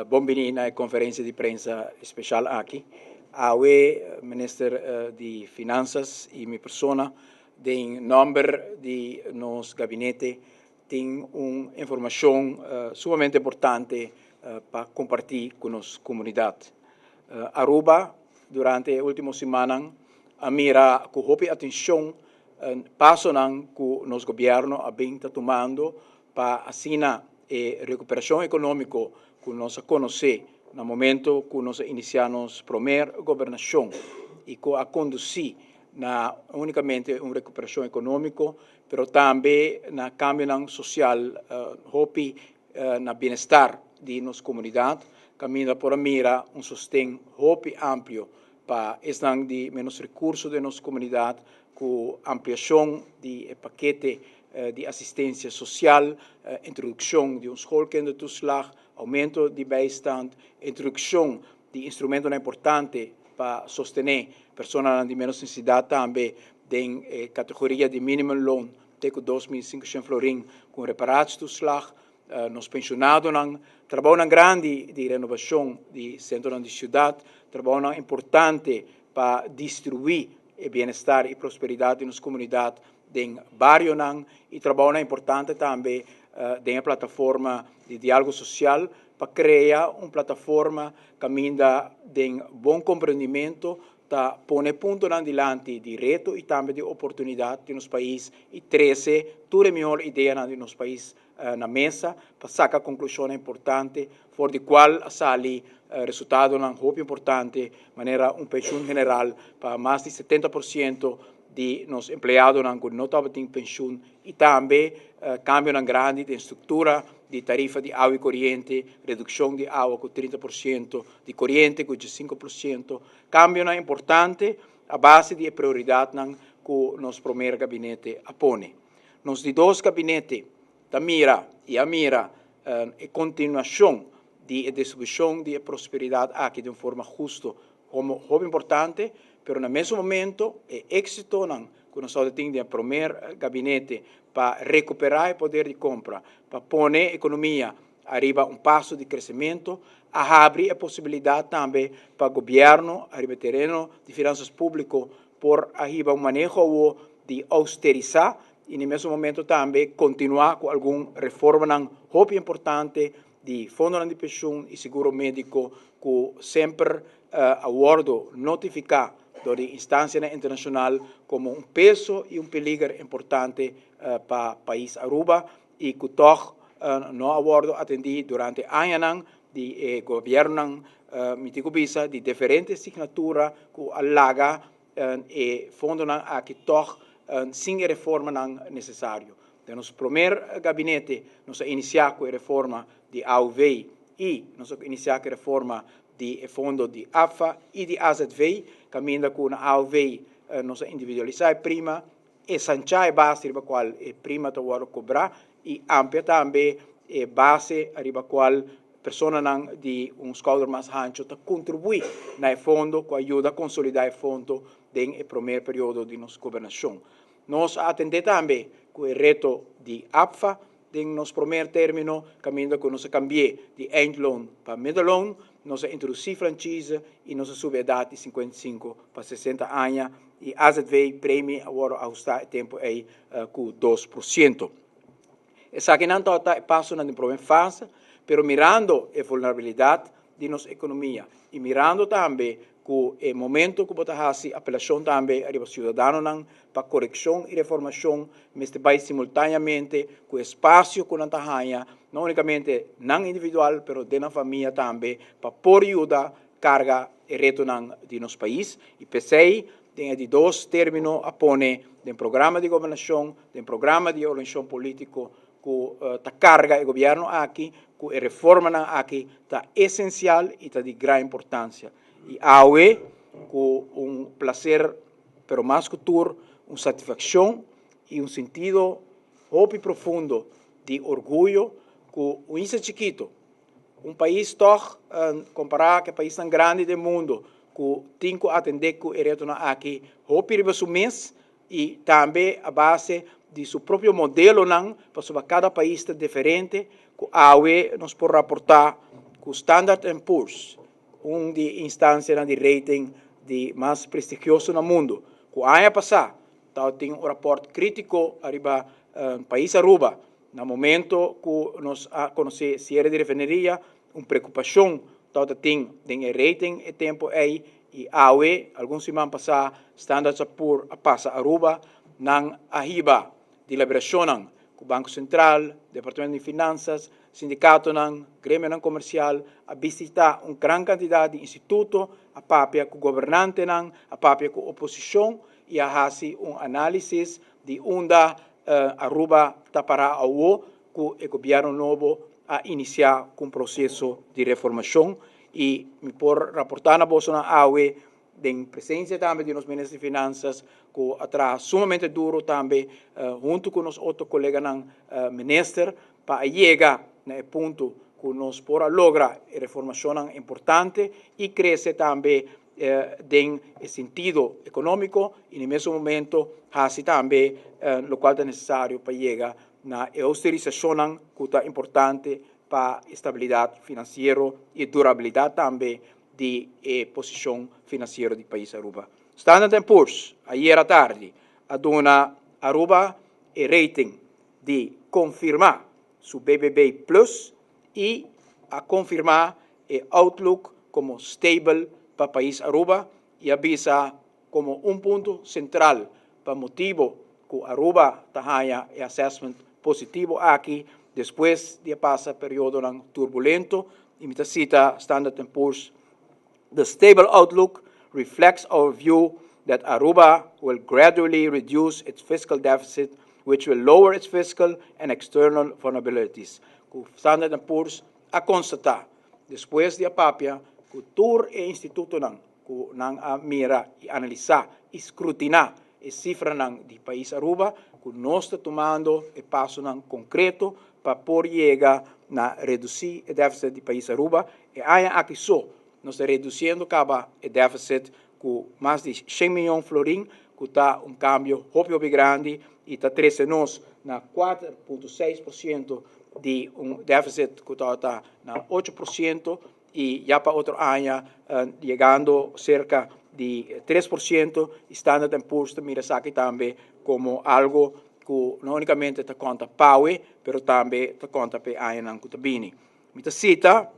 Bombini na conferência de prensa especial aqui. Awe, Minister de Finanças e minha persona, em nome de nosso gabinete, tem uma informação sumamente importante para compartilhar com a nossa comunidade. Aruba, durante a última semana, a mira com muita atenção passo que o nosso governo está tomando para assinar a recuperação econômica que nós conhecemos no momento que nós iniciamos a primeira governação e que a conduzir na unicamente uma recuperação econômica, mas também na cambio social, na bem-estar de nossa comunidade, caminha por a mira sustento amplo para estar de menos recursos de nossa comunidade, com ampliação de paquete de assistência social, introdução de schoolkindertoeslag, aumento de bijstand, introdução de instrumentos importantes para sostener pessoas de menos necessidade também, em categoria de minimum loan, teco 2.500 florin, com reparados toeslag, nos pensionados, trabalho grande de renovação de centro de cidade, trabalho importante para distribuir o bem-estar e prosperidade nas comunidades em bairro e trabalho importante também na plataforma de diálogo social para criar uma plataforma que caminha de bom compreendimento para pôr ponto adiante de reto e também de oportunidade de nosso país e 13 toda a melhor ideia de nosso país na mesa para sacar conclusões importantes for de qual sali resultado muito importante maneira pensão general para mais de 70% de nos empregados que não têm pensão e também cambio grande de estrutura de tarifa de água e corrente, redução de água com 30%, de corrente com 5%, cambio importante a base de prioridade que o nosso primeiro gabinete apone. Nos de dois gabinetes, a mira a continuação de distribuição de prosperidade aqui de uma forma justa, como importante, mas no mesmo momento, o êxito que nós temos no primeiro gabinete para recuperar o poder de compra, para pôr a economia arriba passo de crescimento, abre a possibilidade também para o governo, arriba terreno de finanças públicas, por arriba manejo de austerizar e no mesmo momento também continuar com alguma reforma muito importante de fundo de pensão e seguro médico que sempre aguardo notificar da instância internacional como peso e perigo importante para o país Aruba e que toch não aguardo atender durante anos de governo mitigubisa de diferentes signaturas que alaga e fundo que toch sem reforma necessário. No nosso primeiro gabinete, nós iniciamos com a reforma de AUV e nós iniciamos com a reforma de fundo de AFA e de AZV, caminha com a AUV, nós individualizar a prima, e sanchar a base para a qual a prima está a cobrar, e amplia também a base para a qual pessoas de escalão mais ancho está contribuir no fundo, com a ajuda a consolidar o fundo no primeiro período de nossa governação. Nós atendemos também com o reto de APFA, em nosso primeiro término, caminho que nós cambiamos de end loan para middle loan, nós introduzimos franchise e nós subimos a idade de 55 para 60 anos e AZV prêmio agora ajustar o tempo aí com 2%. Essa aqui não está passando na primeira fase, mas mirando a vulnerabilidade de nossa economia e mirando também com o momento que você faz apelação também a cidadãos para correção e reformação, mas também simultaneamente com o espaço que não está não unicamente não individual, mas dentro da família também, para pôr ajuda, carga e reto de nosso país. E PCI tem de dois términos a pôr de programa de governação, de programa de organização política, que carga o governo aqui, que a reforma aqui está essencial e está de grande importância. E AUE, com prazer, pero mais que tudo, uma satisfação e sentido muito profundo de orgulho que o país chiquito, país toch comparado com o país tão grande do mundo, que tem que atender que o retorno aqui, muito riba su mês e também a base de seu próprio modelo, para cada país diferente, que a AUE nos pode reportar que Standard & Poor's, de instância de rating de mais prestigioso no mundo, que ano passado, tem um raporte crítico arriba país Aruba, no momento que nós conhecemos cierre de refineria, uma preocupação tem de rating e tempo aí, e alguns semanas passadas, Standard & Poor's passa Aruba, nang ahiba de liberação o Banco Central, Departamento de Finanças, Sindicato ng Grêmio ng Comercial, a visitar uma grande quantidade de institutos, a papia com o governante, a papia com a oposição, e a fazer análise de onde Aruba está para o que o governo novo a iniciar com o processo de reformação. E me por reportar na bolsa na AUE, de presença também de nos ministros de Finanças, que atrás sumamente duro também, junto com os outros colegas ministros, para chegar no ponto que nós podemos lograr a reformação importante e crescer também em sentido econômico e, no mesmo momento, fazer também o qual é necessário para chegar na austerização que é importante para a estabilidade financeira e durabilidade também de posição financeira do país Aruba. Standard & Poor's, ayer à tarde, aduna Aruba e rating de confirmar su BBB Plus e a confirmar o outlook como stable para o país Aruba e avisa como ponto central para motivo que Aruba tenha assessment positivo aqui depois de passar período turbulento. E me cita Standard & Poor's. The stable outlook reflects our view that Aruba will gradually reduce its fiscal deficit, which will lower its fiscal and external vulnerabilities. Standard & Poor's a constatar, depois de a papia, que tour e instituto a mira e analisar, escrutinar a cifra do país Aruba, que nós estamos tomando e passo concreto para poder chegar a reduzir o déficit do país Aruba. E aí aqui só, nós estamos reduzindo o déficit com mais de 100 milhões de florins, que está cambio bem grande e está trazendo nós na 4,6% de déficit que está na 8% e já para outro ano chegando cerca de 3%. Standard & Poor's mira aqui também como algo que não unicamente está conta PAUE, mas também está conta para ano que está vindo. Me cita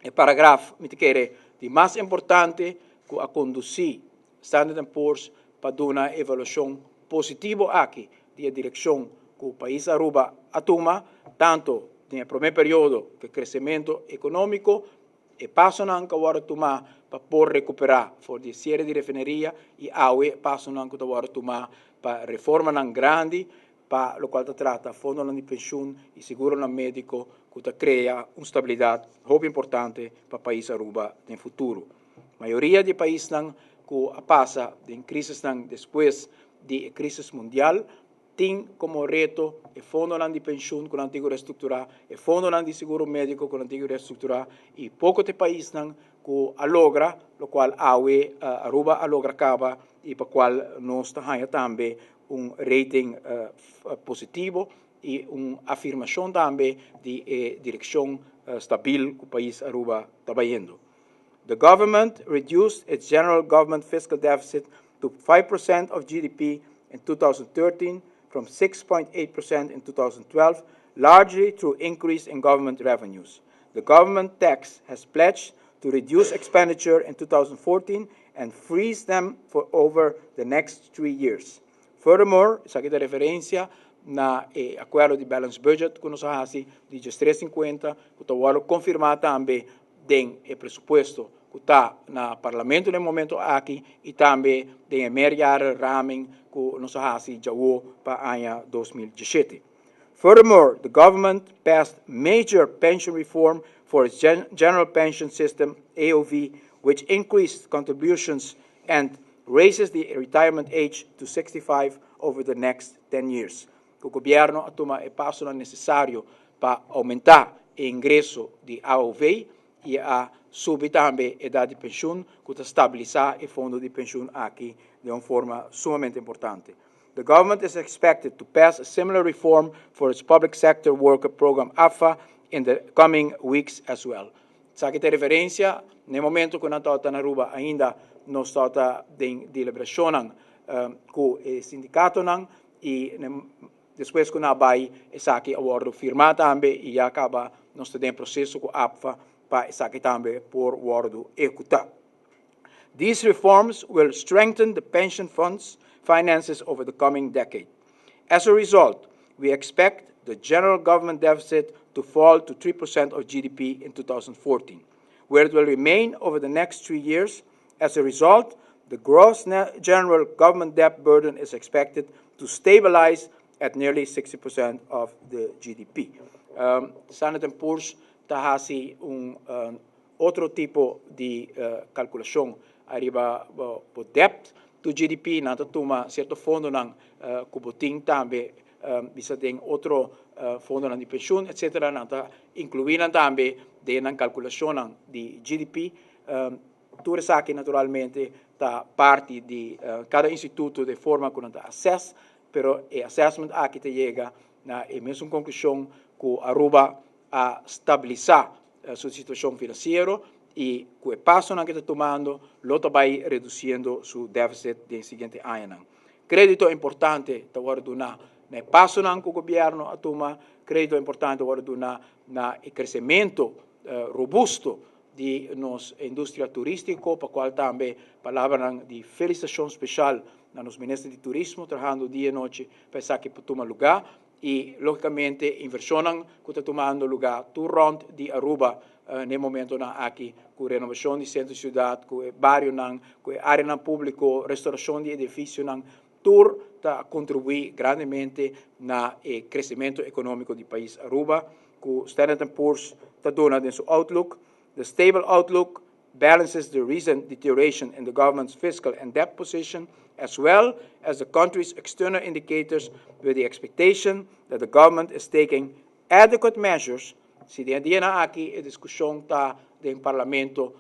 o parágrafo de mais importante que a conduzir Standard & Poor's para dar uma avaliação positiva aqui da direção que o país Aruba toma, tanto no primeiro período de crescimento econômico e passo que agora tomar para poder recuperar for de cierre de refineria e AUE passo que agora tomar para reforma grande, para o qual trata fundo de pensão e seguro médico, que cria uma estabilidade muito importante para o país Aruba no futuro. A maioria de países que passa de crise depois de crise mundial tem como reto o fundo de pensão com o antigo reestruturar, o fundo de seguro médico com o antigo reestruturar e poucos de países que logra, o qual Aruba logra acaba e para o qual nós temos também rating positivo e uma afirmação também de direção stabil que o país Aruba está indo. The government reduced its general government fiscal deficit to 5% of GDP in 2013 from 6.8% in 2012, largely through increase in government revenues. The government tax has pledged to reduce expenditure in 2014 and freeze them for over the next 3 years. Furthermore, essa aqui é a referência na acordo de balance budget que nós fazemos de 350, que está confirmado também o pressuposto que está no parlamento no momento aqui e também tem meia ramen que nós fazemos já para o ano 2017. Furthermore, the government passed major pension reform for its general pension system, AOV, which increased contributions and raises the retirement age to 65 over the next 10 years. O governo toma o passo necessário para aumentar o ingresso de AOV e a subir também a idade de pensão, que estabilizar o fundo de pensão aqui de uma forma sumamente importante. The government is expected to pass a similar reform for its public sector worker program, AFA, in the coming weeks as well. Sabe ter referência, no momento que nós estamos na Aruba ainda nós estamos em deliberação com o sindicato e depois que nós vai essa aqui acordo firmado também e acaba nós temos processo com a APFA para essa aqui também por acordo executado. These reforms will strengthen the pension funds finances over the coming decade. As a result, we expect the general government deficit to fall to 3% of GDP in 2014, where it will remain over the next 3 years. As a result, the gross general government debt burden is expected to stabilize at nearly 60% of the GDP. Standard & Poor's tahasi outro tipo de calculação arriba o debt do GDP, nata toma certo fundo ng kubuting também bisa tem outro fundo de pensão, etc. Nata incluindo também de na calculação de GDP. Tudo isso aqui naturalmente tá parte de cada instituto de forma como está assess, pero o assessment aqui te chega na mesma conclusão que Aruba a estabilizar a sua situação financeira e com o passo que está tomando, lo vai reduzindo seu déficit no seguinte ano. Crédito importante está guardando na passo que o governo a toma, crédito importante guardando na crescimento robusto de nossa indústria turística, para qual também palavra de felicitação especial na nos ministros de turismo, trabalhando dia e noite para que toma lugar e logicamente inversão que está tomando lugar turno de Aruba no momento aqui com renovação de centro de cidade, com bairro com área público, restauração de edifícios tur está contribui grandemente na crescimento econômico do país Aruba, com Standard & Poor's está dando seu outlook. The stable outlook balances the recent deterioration in the government's fiscal and debt position, as well as the country's external indicators, with the expectation that the government is taking adequate measures. Se dia na aqui a discussão está no parlamento,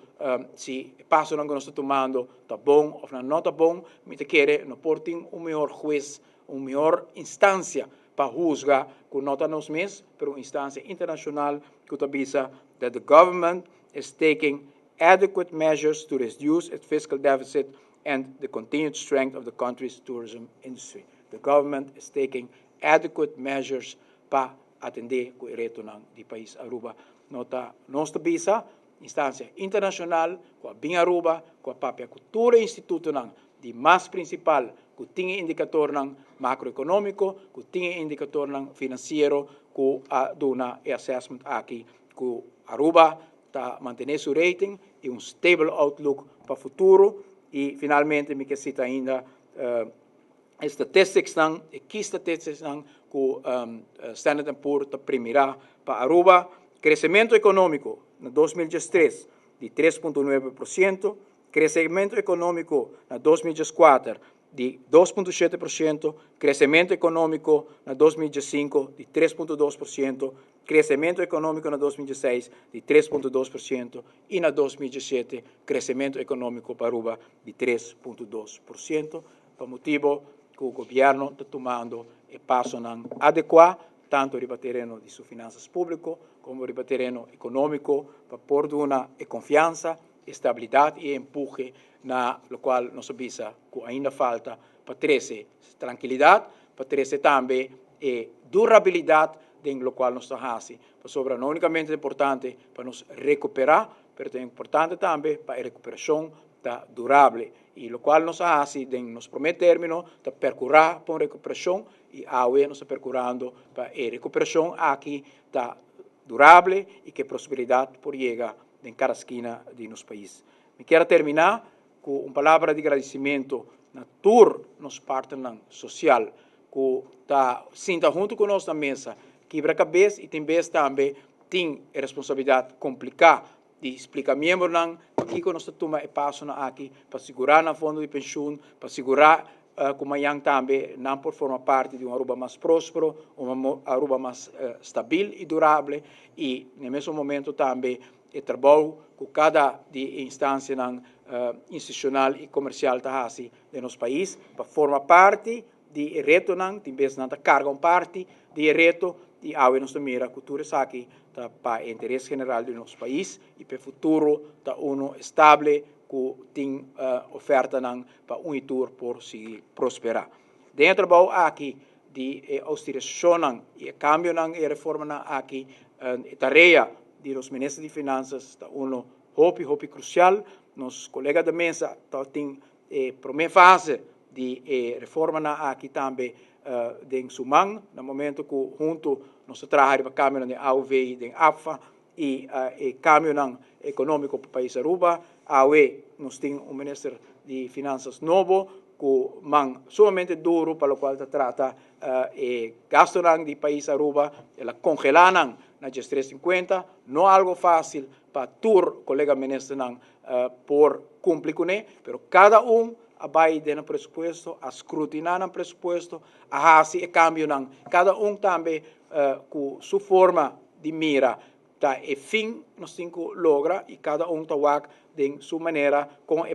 se passo que nós estamos tomando está bom ou não está bom, me te quer não portem melhor juiz, melhor instância para julgar que não está nos mês, mas uma instância internacional que avisa that the government is taking adequate measures to reduce its fiscal deficit and the continued strength of the country's tourism industry. The government is taking adequate measures para atender o reto do país Aruba. Nós bisa instância internacional, com a BIM Aruba, com a própria cultura instituto de mais principal, que tinha indicador macroeconômico, que tinha indicador financeiro, que a dona e assessment aqui, que Aruba está mantendo seu rating e stable outlook para o futuro. E finalmente me cita ainda statistics e key statistics que Standard & Poor's está primeira para Aruba. Crescimento econômico em 2013 de 3,9%, crescimento econômico em 2014 de 2,7%, crescimento econômico em 2005 de 3,2%, crescimento econômico em 2016 de 3,2% e em 2017 crescimento econômico para Aruba de 3,2%, por motivo que o governo está tomando e passo adequado tanto no terreno de suas finanças públicas como no terreno econômico para pôr uma confiança, estabilidade e empurre na lo qual nós sabemos que ainda falta para trazer tranquilidade, para trazer também durabilidade dentro do qual nós estamos fazendo. Não unicamente é importante para nos recuperar, mas é importante também para a recuperação durável. E o qual nós fazemos nos primeiro término, está percorrer para a recuperação e agora nós estamos percorrendo para a recuperação aqui está durável e que a prosperidade por chegar em cada esquina de nosso país. Me quero terminar com uma palavra de agradecimento na tour nos partners social que está senta junto com nós na mesa, quebra-cabeça e também tem a responsabilidade complicada de explicar membros aqui que nós tomamos passo aqui para segurar na fundo de pensão, para segurar como yang também não por formar parte de uma Aruba mais próspero, uma Aruba mais estável e durável e no mesmo momento também o trabalho que cada instância institucional e comercial está fazendo no nosso país para formar parte de reto também não carga parte de reto e awe nos mira cultura aqui para interesse general do nosso país e para o futuro da uno estable que tem oferta para tour por se prosperar. Dentro do aqui de austerização e cambio e reforma aqui tarefa de los ministros de finanças da uno hopi crucial. Nos colegas da mesa tem primeira fase de reforma aqui também de Sumang, no momento que junto nós trabalhamos para caminho de AUV de AFA e caminho econômico para o país Aruba, nós temos ministro de finanças novo que man sumamente duro para o qual trata gasto do país Aruba, ela congelar na gestão 350, não é algo fácil para todos os colegas ministros por cumprir com ele, mas cada vai dentro do presupuesto, a escrutinar o presupuesto, a fazer cambio cada também com sua forma de mira, e fim nós temos que lograr e cada está de sua maneira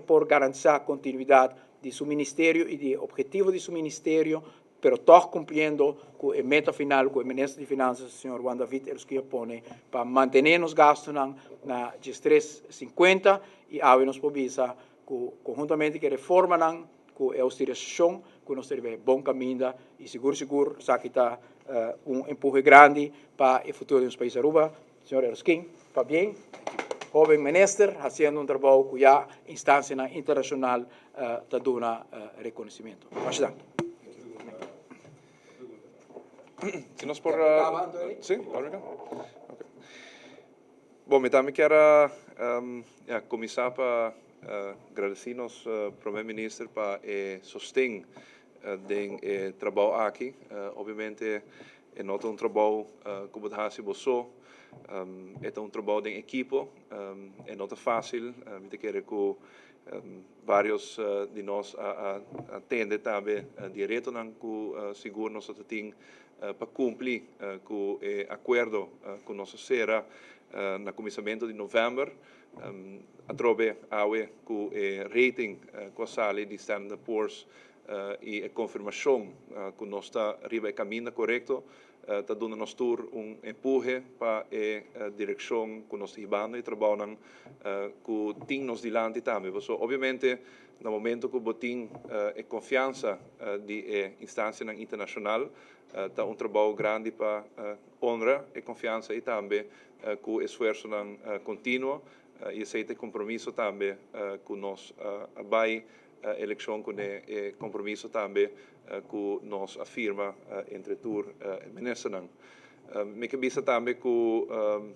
por garantir a continuidade de seu ministério e de objetivo de seu ministério, pero todos cumprindo com a meta final que o ministro de Finanças, o senhor Juan David Elosquia, põe para manter os gastos na gestão 350 e nos povisa conjuntamente que reforma com a austerização, que nós temos bom caminho e seguro, sabe que está empurre grande para o futuro dos países Aruba. Senhor Elosquim, está bem? Jovem ministro, fazendo trabalho que a instância internacional está dando reconhecimento. Bastante. Se nós por... Sim, pode. Bom, eu também quero começar para agradecer nosso primeiro-ministro para o sustento do trabalho aqui. Obviamente, é não um trabalho como você você é um trabalho de equipe, é não fácil. Eu quero que vários de nós atendem também direto com seguro nós temos para cumprir com o acordo com nossa serra no começamento de novembro. Atrobe com o rating com a sala de Standard & Poor's e a confirmação que nós está arriba caminho correto, está dando nos empurre para a direção que nós estamos e trabalhando com tem nos dilante também. Obviamente, no momento que botin a confiança de instância internacional, está trabalho grande para honrar a confiança e também com o esforço contínuo e aceita compromisso também com nós vai eleição com o compromisso também que nós afirma entre tur e ministro. Me cabeça também que o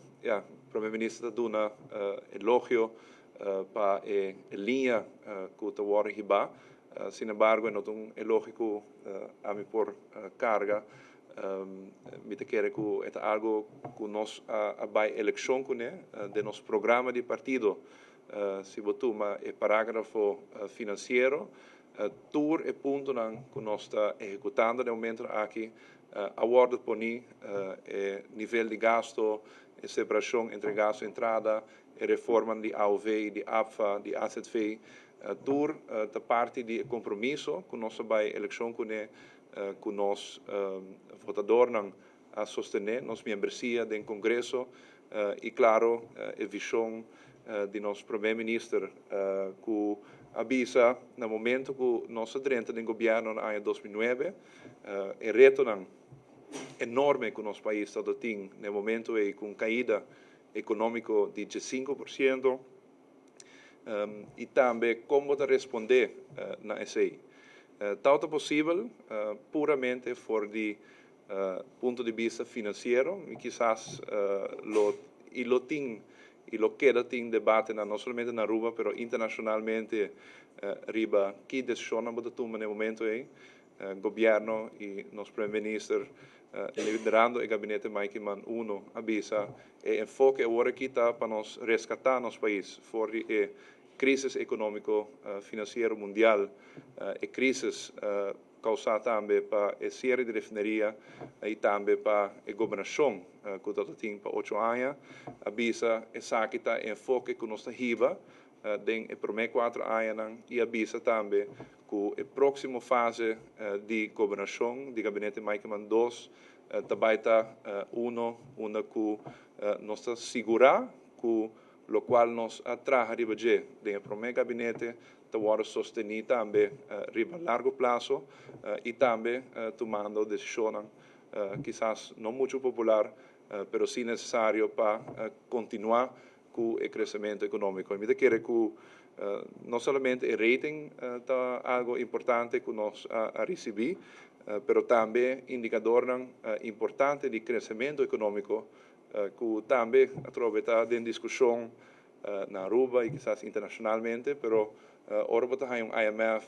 primeiro-ministro dá elogio para a linha que está agora riba. Sin embargo, não é elogio que a mim por carga. Me quer que é algo que nós vai eleição com de nosso programa de partido. Se botuma o parágrafo financeiro, tur e ponto que nós está executando no momento aqui, aborda por nível de gasto, separação entre gasto e entrada, e reforma de AUV, de AFA, de AZV, tur da parte de compromisso que nós vai eleição com nós votador a sostener, nós membresia do Congresso e claro a visão de nosso primeiro-ministro que avisa no momento que nós entramos no governo no ano 2009 o reto enorme que o nosso país está tendo no momento com caída econômica de 5% e também como responder na SI. Tal é possível puramente por de ponto de vista financeiro e quizás lo queda tem debate não somente na Aruba, mas internacionalmente riba que decisiona bota toma no momento governo e nosso primeiro-ministro liderando o gabinete Mike Man 1 avisa enfoque agora aqui está para nós resgatar nosso país fora a crise econômico financeiro mundial e crise causada também para a série de refineria e também para a governação que está tem para 8 anos avisa essa que está enfoque que nós riba den a primeira 4 anos e avisa também que a próxima fase de governação de gabinete Mike Man 2 tabaita una que nos segura que lo qual nos atrae riba de o meu gabinete para sostener também riba largo prazo e também tomando decisões quizás não muito popular, pero sim necessário para continuar com o crescimento econômico. Eu quero que não somente o rating é algo importante que nós recebemos, pero também indicador importante de crescimento econômico que também atravessa de discussão na Aruba e quizás internacionalmente, pero ora bota hay IMF,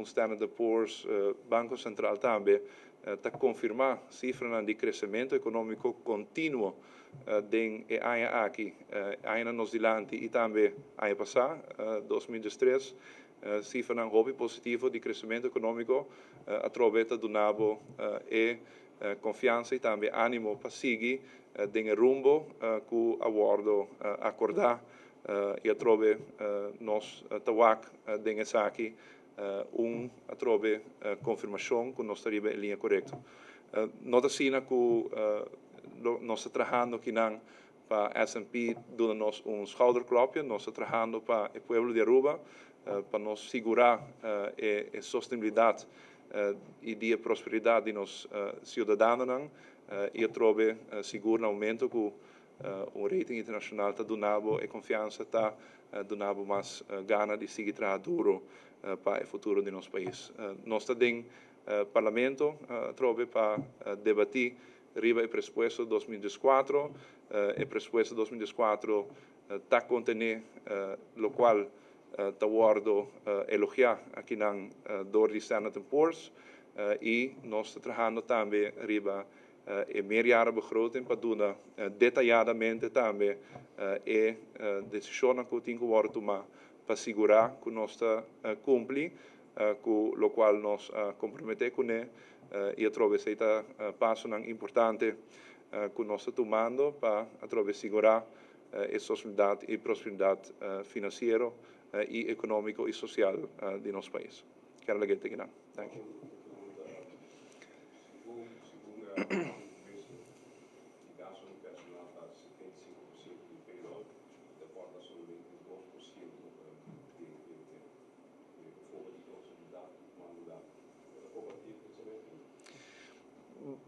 Standard & Poor's, Banco Central também está confirmar cifras de crescimento econômico contínuo den aqui, ainda nos dilante e também aí passar 2003 cifra hobby positivo de crescimento econômico atravessa do nabo e confiança e também ânimo para seguir den rumbo que acordo acordar e atrove nos tawak den aqui atrove confirmação que nós estaria em linha correta. Nota sina que nós estamos trabalhando aqui para S&P dando-nos schouderklopje, nós estamos trabalhando para o povo de Aruba, para nos segurar a sustentabilidade e a prosperidade de nos cidadãos e atrove seguro no momento que rating internacional está donando e confiança está donando mais gana de seguir trabalhando para o futuro de nosso país. Nós estamos em parlamento trove para debater riba o presupuesto 2014. O presupuesto 2014 está contendo lo qual está guardo elogiar aqui na door de Standard & Poor's e nós estamos trabalhando também riba e meerjarenbegroting para doen detalhadamente também e decisões que tem que worden tomar para assegurar que nós cumprimos com o qual nós comprometemos com ele e através esta passo importante que nós estamos tomando para através assegurar a sustentabilidade e prosperidade financeira e econômico e social de nosso país. Quero lhe dizer que Thank you.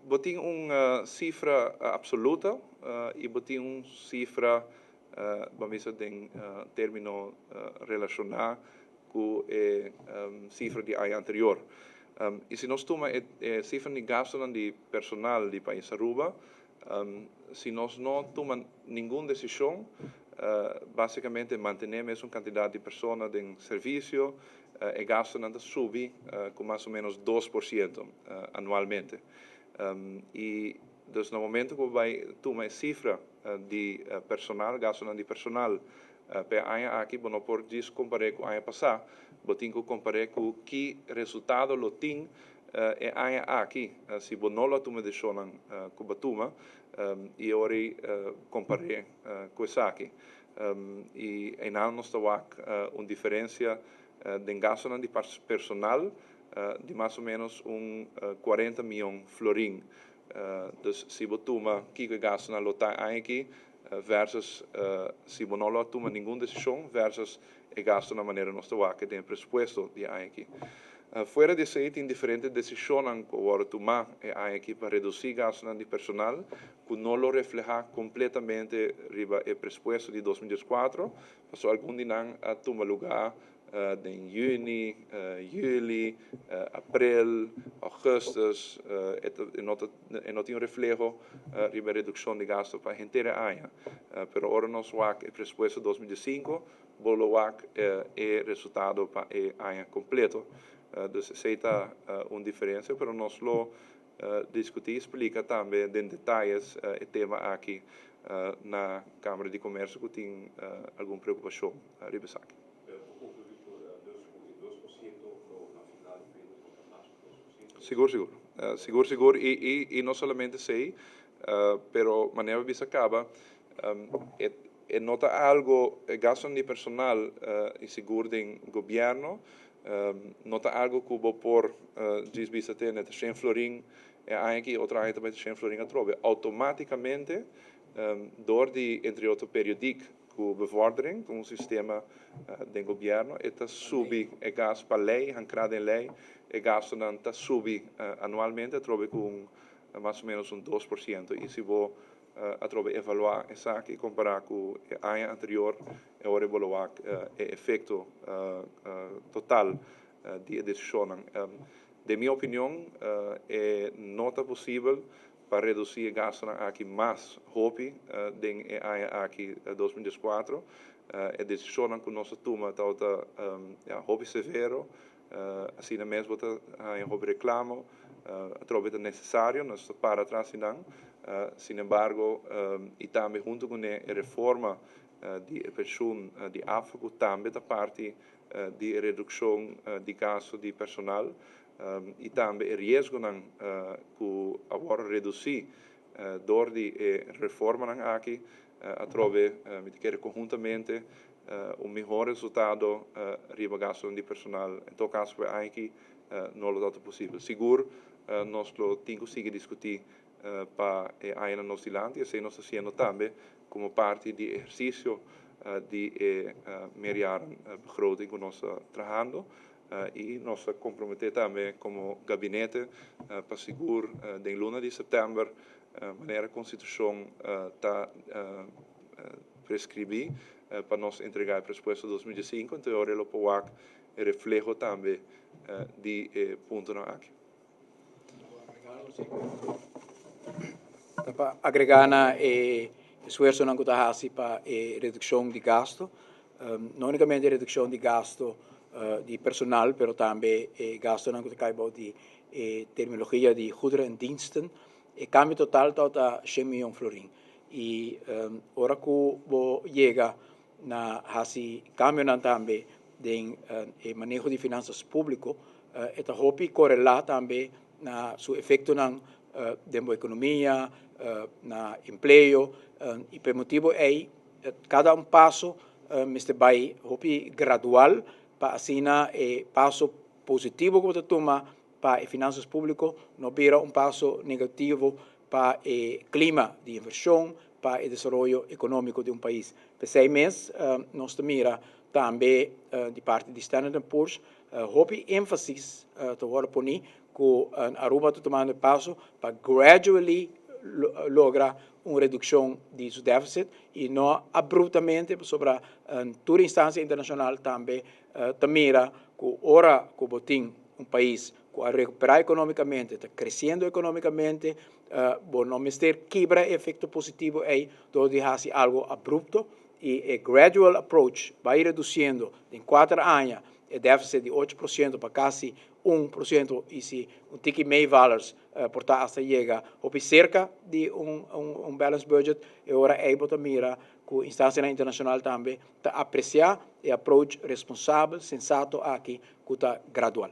Botin cifra absoluta e botin cifra vamos dizer termino relacionar com a cifra de ano anterior. E se nós tomamos a cifra de gasto de personal de país Aruba, se nós não tomamos nenhuma decisão, basicamente mantenemos uma quantidade de pessoas em serviço e gasto não sube com mais ou menos 2% anualmente. E dus no momento que vai tomar a cifra de personal, gasto de personal, para ano aqui, não pode comparar com o ano passado, tem que comparar com que resultado lo tem e ano aqui, se não lo toma de sonan que batuma, e ora comparar com isso aqui. E em ano nós temos uma diferença de gasto de personal de mais ou menos 40 milhões florim. Dus se você toma que gasto na lota aqui versus se você não toma nenhuma decisão versus o gasto na maneira nós temos que tem presupuesto de aqui. Fora disso, tem diferentes decisões que vão tomar aqui para reduzir gasto de personal, que não lo refleja completamente riba o presupuesto de 2014, mas algum dia toma lugar em junho, julho, abril, agosto, e não tem reflexo riba redução de gasto para a inteira ano. Pero agora nós vamos o presupuesto 2005, vamos o resultado para o ano completo. Dus esta uma diferença, mas nós lo discutir explica também em detalhes o tema aqui na Câmara de Comércio que tem alguma preocupação a ribesar. Seguro. E não somente sei, pero maneira que se acaba, nota algo, gasto de personal e seguro do governo, nota algo que vou por desvista ter net 100 florim e anche outra aita bij de Shen Floringa Trobe. Automaticamente, door die entre outro periodiek com bevordering, com o sistema do governo, está subi e gas para lei, ancrado em lei, e gasto não está subi anualmente, trobe com mais ou menos 2%. E se vou trobe evaluar essa aqui, comparar com a ano anterior, e ora evaluar o efeito total de decisão. De minha opinião, não é possível para reduzir gastos aqui mais rápido do que aqui 2014. A decisão que nós tomamos é rápido severo, assim mesmo é um reclamo, trobe é necessário, nós para atrás não. Sin embargo, e também junto com a reforma de pensão de AFACO, também da parte de redução de gasto de personal, e também o risco que agora reduzir door die reforma aqui, trove conjuntamente melhor resultado riba gasto de personal. Em todo caso, aqui não é possível. Seguro, nós temos que discutir para a nossa land e assim nós fazendo também como parte do exercício de melhorar a begroting que nós estamos trabalhando. E nós comprometer também como gabinete para seguro em luna de setembro, maneira a Constituição está prescrever para nós entregar o presupuesto de 2005, então agora ele pode reflejo também de ponto na aqui. Para agregar na esforço na Kutahasi para redução de gasto, não unicamente redução de gasto de personal, pero também gasto na Kutahasi de terminologia de goederen en diensten, cambio total tot 100 miljoen florin. E ora que chega na hasi cambio na também de manejo de finanças público, eta hopi correla também na su efeito na dentro da economia, na emprego, e por motivo é cada passo Mr. Bai hopi gradual para assim passo positivo que você toma para finanças públicas não vira passo negativo para o clima de inversão, para o desenvolvimento econômico de país. Por 6 meses, nós mira também de parte de Standard & Poor's, hopi ênfase agora poni que Aruba está tomando passo para gradually lograr uma redução de seu déficit e não abruptamente sobre toda instância internacional também mira que ora que botin país que a recuperar economicamente, está crescendo economicamente, não ter quebra efeito positivo aí, onde há algo abrupto e a gradual approach vai reduzindo em 4 anos o déficit de 8% para quase 1% e se tique meio valores portar hasta chega a cerca de balance budget e agora é bota mira que a instância internacional também está apreciar e approach responsável, sensato aqui que está gradual.